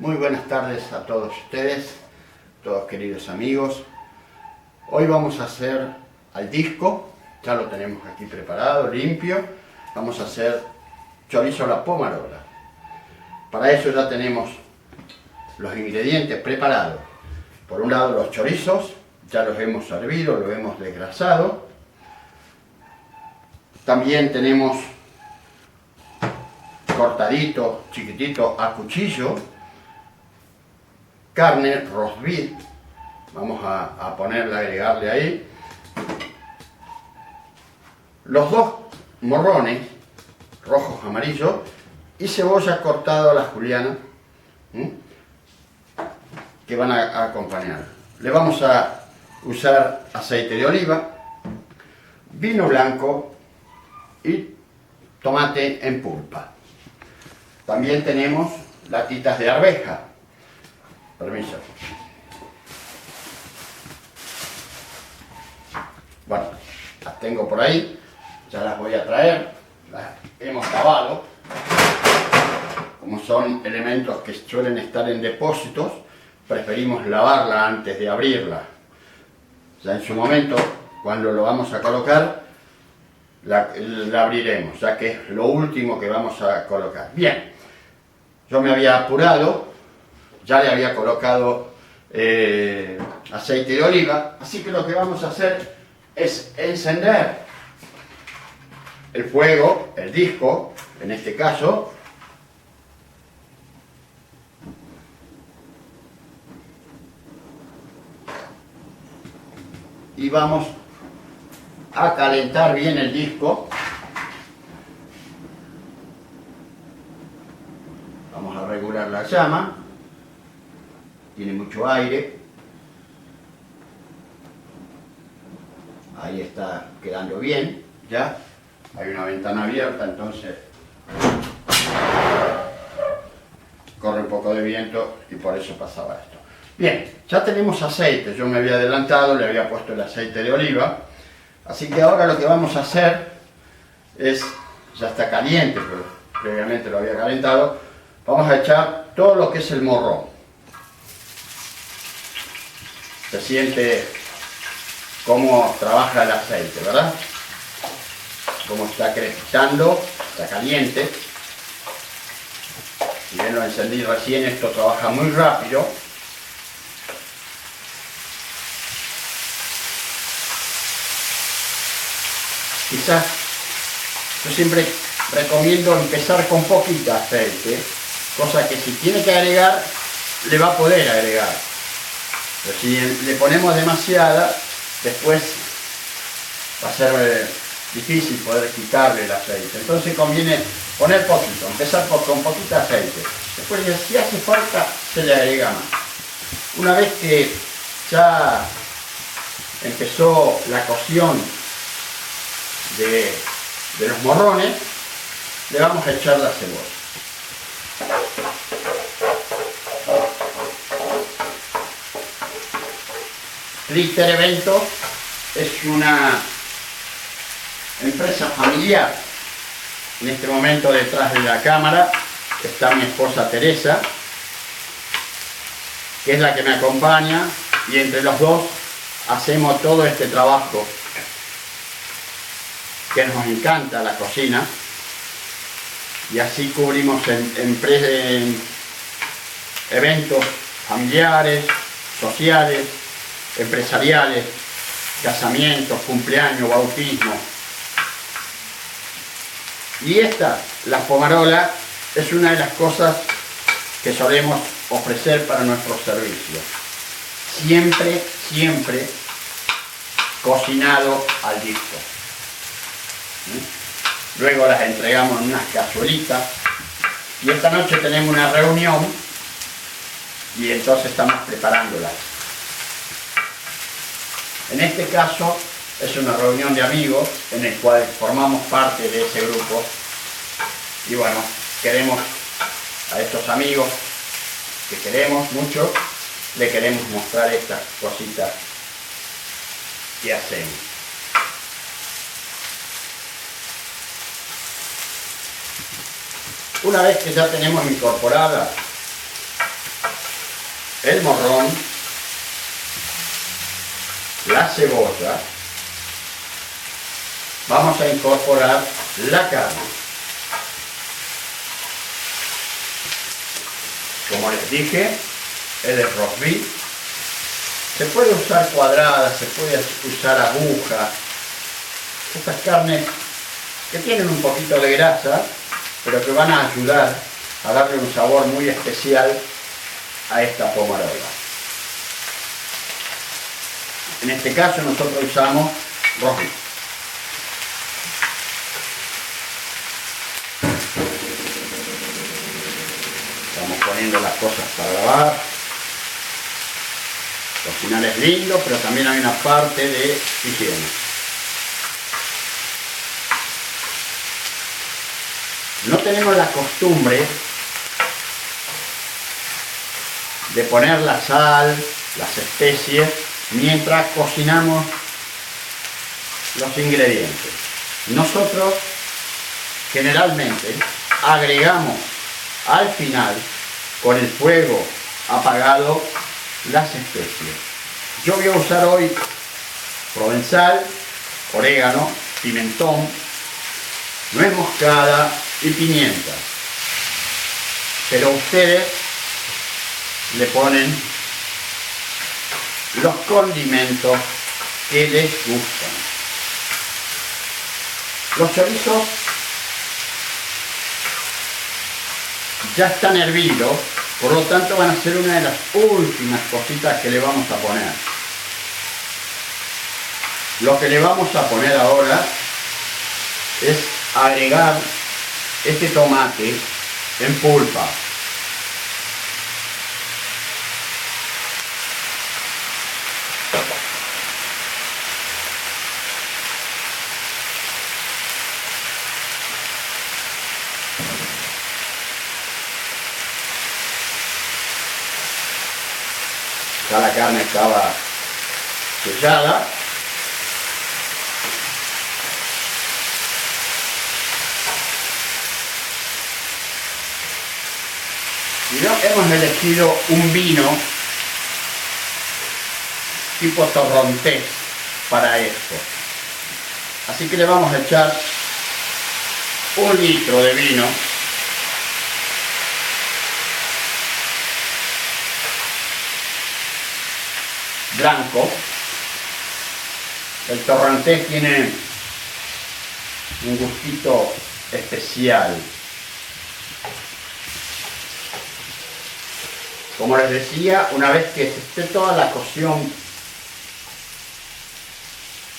Muy buenas tardes a todos ustedes, todos queridos amigos. Hoy vamos a hacer al disco, ya lo tenemos aquí preparado, limpio. Vamos a hacer chorizo a la pomarola. Para eso ya tenemos los ingredientes preparados. Por un lado los chorizos, ya los hemos servido, los hemos desgrasado. También tenemos cortadito, chiquitito a cuchillo, carne roast beef, vamos a ponerle, agregarle ahí, los dos morrones, rojos, amarillos, y cebolla cortada a la juliana, que van a acompañar. Le vamos a usar aceite de oliva, vino blanco y tomate en pulpa. También tenemos latitas de arveja. Permiso. Bueno, las tengo por ahí, ya las voy a traer, las hemos lavado. Como son elementos que suelen estar en depósitos, preferimos lavarla antes de abrirla. Ya en su momento, cuando lo vamos a colocar, la abriremos, ya que es lo último que vamos a colocar. Bien, yo me había apurado, ya le había colocado aceite de oliva, así que lo que vamos a hacer es encender el fuego, el disco, en este caso, y vamos a calentar bien el disco. Vamos a regular la llama, tiene mucho aire, ahí está quedando bien, ya hay una ventana abierta, entonces corre un poco de viento y por eso pasaba esto. Bien, ya tenemos aceite, yo me había adelantado, le había puesto el aceite de oliva, así que ahora lo que vamos a hacer es, ya está caliente, pero previamente lo había calentado, vamos a echar todo lo que es el morrón. Se siente cómo trabaja el aceite, ¿verdad? Cómo está crepitando, está caliente. Si bien lo encendí recién, esto trabaja muy rápido. Quizás yo siempre recomiendo empezar con poquito aceite, cosa que si tiene que agregar, le va a poder agregar. Pero si le ponemos demasiada, después va a ser difícil poder quitarle el aceite. Entonces conviene poner poquito, empezar con poquito aceite. Después, si hace falta, se le agrega más. Una vez que ya empezó la cocción de los morrones, le vamos a echar la cebolla. Glitter Eventos es una empresa familiar. En este momento detrás de la cámara está mi esposa Teresa, que es la que me acompaña, y entre los dos hacemos todo este trabajo que nos encanta, la cocina, y así cubrimos en eventos familiares, sociales, empresariales, casamientos, cumpleaños, bautismo. Y esta, la pomarola, es una de las cosas que solemos ofrecer para nuestros servicios. Siempre, siempre cocinado al disco. Luego las entregamos en unas cazuelitas. Y esta noche tenemos una reunión y entonces estamos preparándolas. En este caso es una reunión de amigos en el cual formamos parte de ese grupo y bueno, queremos a estos amigos que queremos mucho, le queremos mostrar estas cositas que hacemos. Una vez que ya tenemos incorporada el morrón, la cebolla, vamos a incorporar la carne. Como les dije, es de roast beef. Se puede usar cuadrada, se puede usar aguja. Estas carnes que tienen un poquito de grasa, pero que van a ayudar a darle un sabor muy especial a esta pomarola. En este caso nosotros usamos roast beef. Estamos poniendo las cosas para lavar. Cocinar es lindo, pero también hay una parte de higiene. No tenemos la costumbre de poner la sal, las especies, mientras cocinamos los ingredientes. Nosotros generalmente agregamos al final, con el fuego apagado, las especies. Yo voy a usar hoy provenzal, orégano, pimentón, nuez moscada y pimienta. Pero ustedes le ponen los condimentos que les gustan. Los chorizos ya están hervidos, por lo tanto van a ser una de las últimas cositas que le vamos a poner. Lo que le vamos a poner ahora es agregar este tomate en pulpa. Ya la carne estaba sellada. Y hemos elegido un vino tipo torrontés para esto. Así que le vamos a echar 1 litro de vino. Blanco. El torrontés tiene un gustito especial. Como les decía, una vez que esté toda la cocción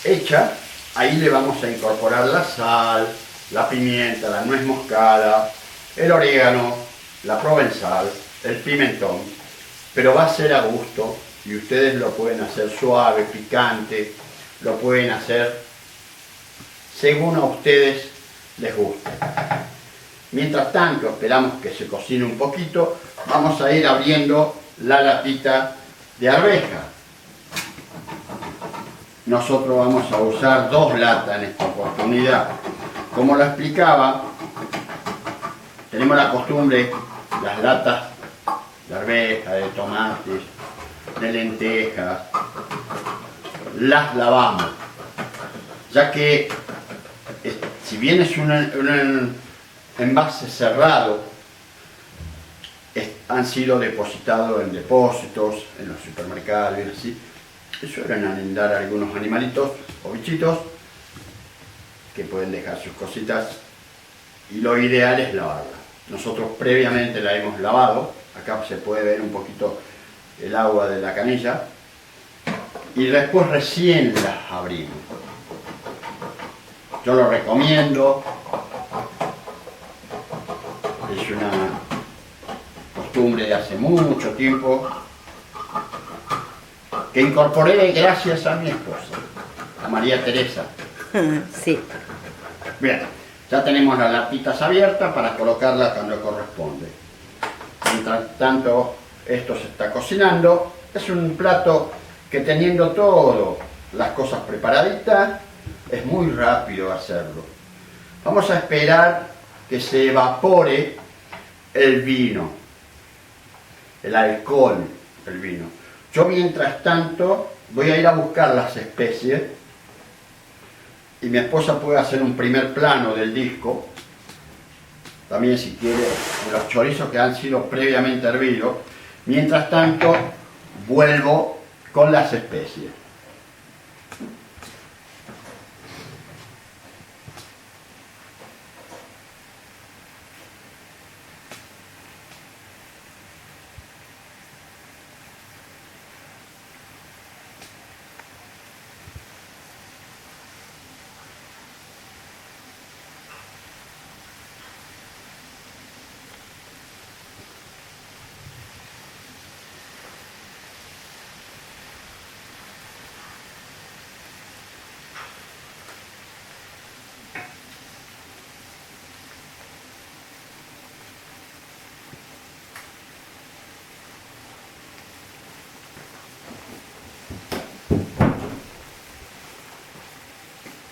hecha, ahí le vamos a incorporar la sal, la pimienta, la nuez moscada, el orégano, la provenzal, el pimentón, pero va a ser a gusto. Y ustedes lo pueden hacer suave, picante, lo pueden hacer según a ustedes les guste. Mientras tanto, esperamos que se cocine un poquito, vamos a ir abriendo la latita de arveja. Nosotros vamos a usar 2 latas en esta oportunidad. Como lo explicaba, tenemos la costumbre, las latas de arveja, de tomates, de lentejas, las lavamos, ya que si bien es un envase cerrado, han sido depositados en depósitos, en los supermercados y así, y suelen anidar algunos animalitos o bichitos que pueden dejar sus cositas, y lo ideal es lavarla. Nosotros previamente la hemos lavado, acá se puede ver un poquito el agua de la canilla, y después recién las abrimos. Yo lo recomiendo, es una costumbre de hace mucho tiempo que incorporé gracias a mi esposa, a María Teresa. Sí. Bien, ya tenemos las latitas abiertas para colocarlas cuando corresponde. Mientras tanto, esto se está cocinando. Es un plato que, teniendo todas las cosas preparaditas, es muy rápido hacerlo. Vamos a esperar que se evapore el vino, el alcohol el vino. Yo mientras tanto voy a ir a buscar las especies y mi esposa puede hacer un primer plano del disco, también si quiere, de los chorizos que han sido previamente hervidos. Mientras tanto vuelvo con las especies.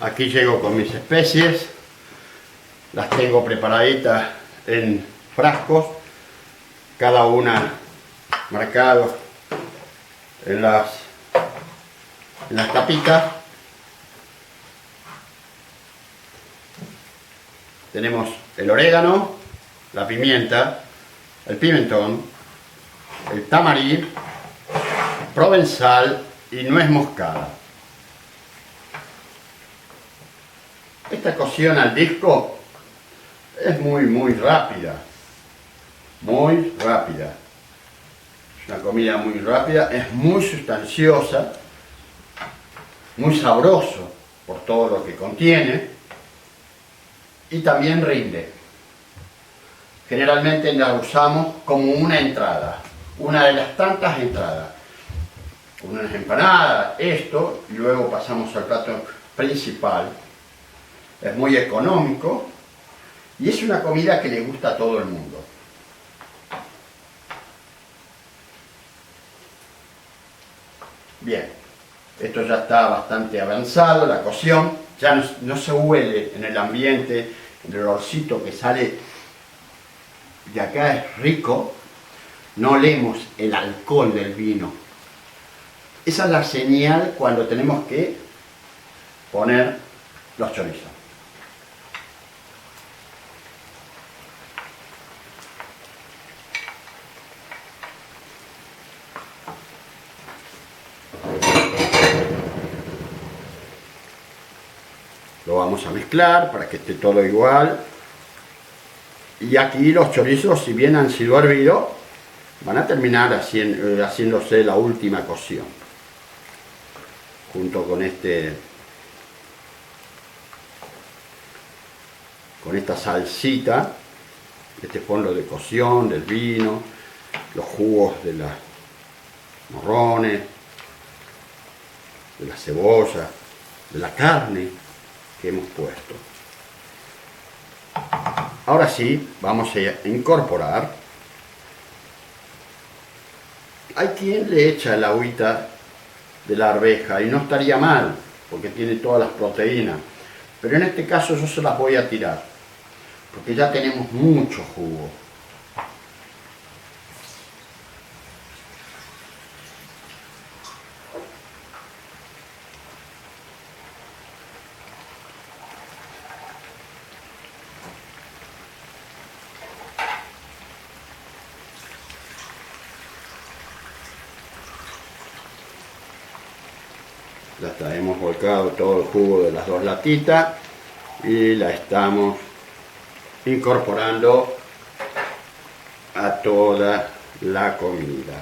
Aquí llego con mis especies, las tengo preparaditas en frascos, cada una marcado en las tapitas. Tenemos el orégano, la pimienta, el pimentón, el tamarí, provenzal y nuez moscada. Esta cocción al disco es muy rápida, muy rápida. Es una comida muy rápida, es muy sustanciosa, muy sabroso por todo lo que contiene y también rinde. Generalmente la usamos como una entrada, una de las tantas entradas. Unas empanadas, esto, y luego pasamos al plato principal. Es muy económico y es una comida que le gusta a todo el mundo. Bien, esto ya está bastante avanzado, la cocción, ya no se huele en el ambiente, el olorcito que sale de acá es rico, no olemos el alcohol del vino. Esa es la señal cuando tenemos que poner los chorizos. Lo vamos a mezclar para que esté todo igual. Y aquí los chorizos, si bien han sido hervidos, van a terminar haciéndose la última cocción. Junto con esta salsita, este fondo de cocción, del vino, los jugos de los morrones, de la cebolla, de la carne que hemos puesto. Ahora sí, vamos a incorporar. Hay quien le echa el agüita de la arveja y no estaría mal, porque tiene todas las proteínas. Pero en este caso yo se las voy a tirar, porque ya tenemos mucho jugo. Ya está, hemos volcado todo el jugo de las dos latitas y la estamos incorporando a toda la comida.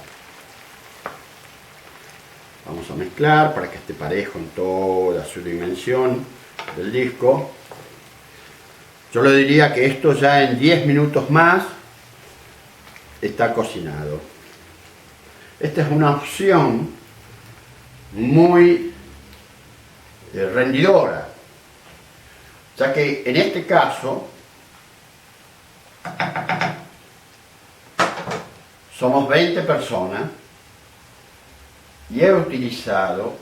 Vamos a mezclar para que esté parejo en toda su dimensión del disco. Yo le diría que esto ya en 10 minutos más está cocinado. Esta es una opción muy rendidora, ya que en este caso somos 20 personas y he utilizado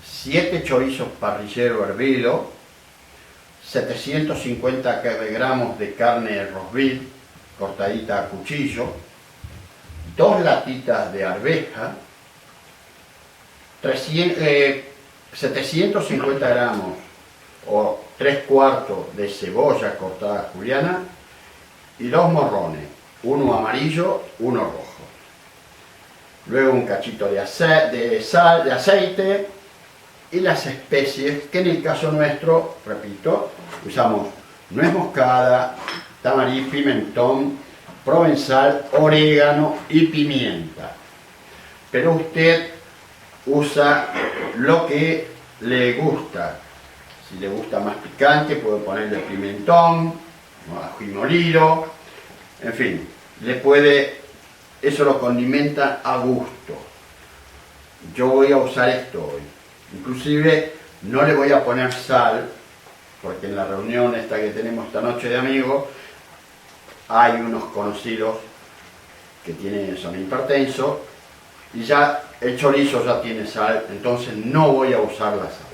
7 chorizos parrilleros hervidos, 750 gramos de carne roast beef cortadita a cuchillo, 2 latitas de arveja, 750 gramos o 3/4 de cebolla cortada juliana y 2 morrones, uno amarillo, uno rojo. Luego un cachito de aceite y las especies, que en el caso nuestro, repito, usamos nuez moscada, tamarí, pimentón, provenzal, orégano y pimienta. Pero usted usa lo que le gusta. Si le gusta más picante, puede ponerle pimentón, ají molido, en fin, eso lo condimenta a gusto. Yo voy a usar esto hoy. Inclusive no le voy a poner sal, porque en la reunión esta que tenemos esta noche de amigos, hay unos conocidos que son hipertensos y ya el chorizo ya tiene sal, entonces no voy a usar la sal.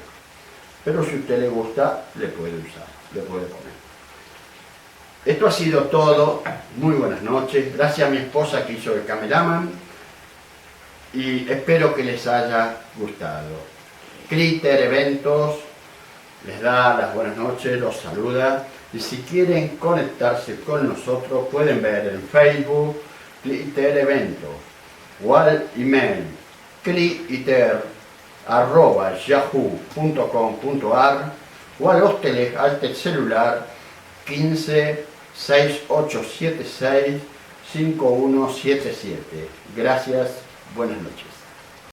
Pero si a usted le gusta, le puede usar, le puede poner. Esto ha sido todo. Muy buenas noches. Gracias a mi esposa que hizo el cameraman y espero que les haya gustado. Critter Eventos les da las buenas noches, los saluda. Y si quieren conectarse con nosotros, pueden ver en Facebook Critter Eventos o al email critter@yahoo.com.ar o al celular 15 6876 5177. Gracias, buenas noches.